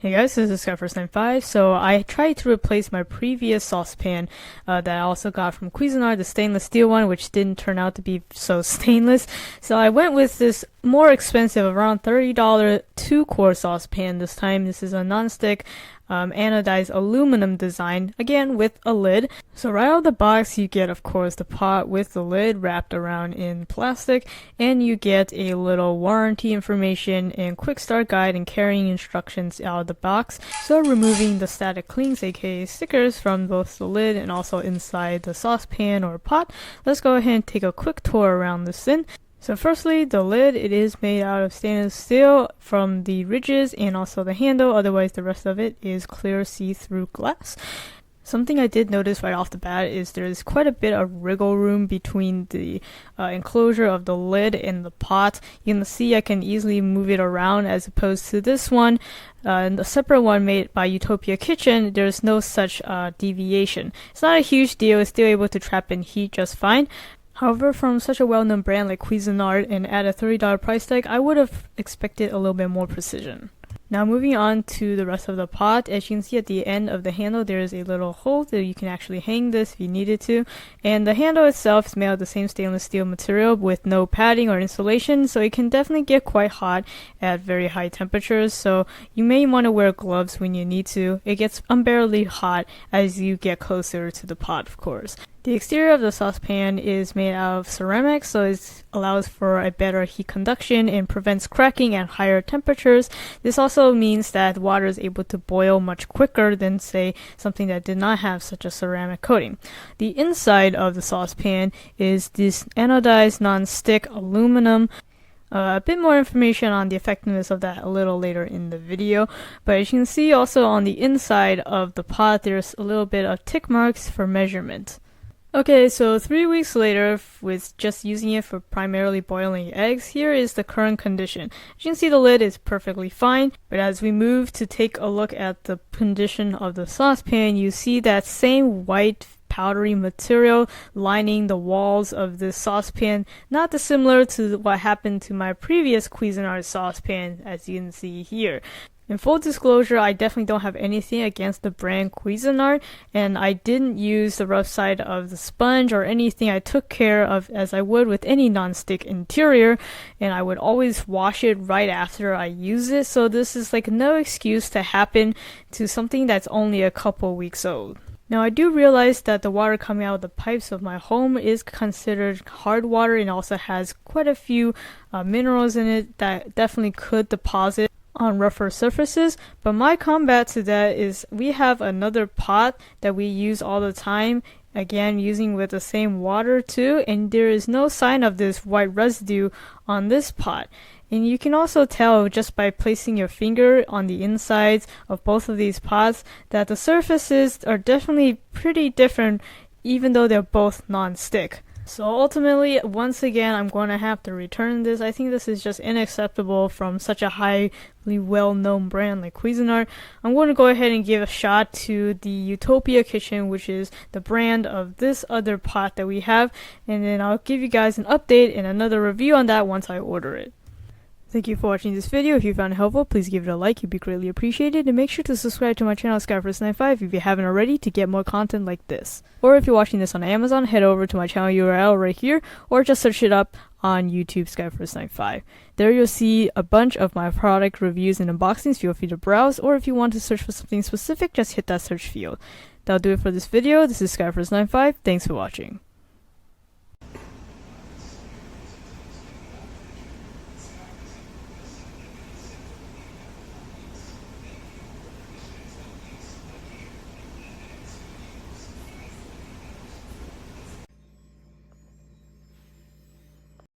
Hey guys, this is Skyfirst95. So I tried to replace my previous saucepan that I also got from Cuisinart, the stainless steel one, which didn't turn out to be so stainless. So I went with this more expensive, around $30 2-quart saucepan this time. This is a nonstick anodized aluminum design, again with a lid. So right out of the box you get, of course, the pot with the lid wrapped around in plastic, and you get a little warranty information and quick start guide and carrying instructions out of the box. So removing the static clings, aka stickers, from both the lid and also inside the saucepan or pot, let's go ahead and take a quick tour around this thing. So firstly, the lid, it is made out of stainless steel from the ridges and also the handle, otherwise the rest of it is clear see-through glass. Something I did notice right off the bat is there's quite a bit of wriggle room between the enclosure of the lid and the pot. You can see I can easily move it around, as opposed to this one, and the separate one made by Utopia Kitchen, there's no such deviation. It's not a huge deal, it's still able to trap in heat just fine. However, from such a well-known brand like Cuisinart and at a $30 price tag, I would have expected a little bit more precision. Now moving on to the rest of the pot, as you can see at the end of the handle there is a little hole that you can actually hang this if you needed to, and the handle itself is made of the same stainless steel material with no padding or insulation, so it can definitely get quite hot at very high temperatures, so you may want to wear gloves when you need to. It gets unbearably hot as you get closer to the pot, of course. The exterior of the saucepan is made out of ceramic, so it allows for a better heat conduction and prevents cracking at higher temperatures. This also means that water is able to boil much quicker than, say, something that did not have such a ceramic coating. The inside of the saucepan is this anodized non-stick aluminum. A bit more information on the effectiveness of that a little later in the video, but as you can see also on the inside of the pot there's a little bit of tick marks for measurement. Okay, so 3 weeks later, with just using it for primarily boiling eggs, here is the current condition. As you can see, the lid is perfectly fine, but as we move to take a look at the condition of the saucepan, you see that same white powdery material lining the walls of this saucepan, not dissimilar to what happened to my previous Cuisinart saucepan, as you can see here. In full disclosure, I definitely don't have anything against the brand Cuisinart, and I didn't use the rough side of the sponge or anything. I took care of as I would with any non-stick interior, and I would always wash it right after I use it, so this is like no excuse to happen to something that's only a couple weeks old. Now I do realize that the water coming out of the pipes of my home is considered hard water and also has quite a few minerals in it that definitely could deposit on rougher surfaces, but my combat to that is we have another pot that we use all the time, again using with the same water too, and there is no sign of this white residue on this pot. And you can also tell just by placing your finger on the insides of both of these pots that the surfaces are definitely pretty different, even though they're both non-stick. So ultimately, once again, I'm going to have to return this. I think this is just unacceptable from such a highly well-known brand like Cuisinart. I'm going to go ahead and give a shot to the Utopia Kitchen, which is the brand of this other pot that we have, and then I'll give you guys an update and another review on that once I order it. Thank you for watching this video. If you found it helpful, please give it a like, it'd be greatly appreciated, and make sure to subscribe to my channel Skyfirst95 if you haven't already to get more content like this. Or if you're watching this on Amazon, head over to my channel URL right here, or just search it up on YouTube Skyfirst95. There you'll see a bunch of my product reviews and unboxings. Feel free to browse, or if you want to search for something specific, just hit that search field. That'll do it for this video. This is Skyfirst95. Thanks for watching.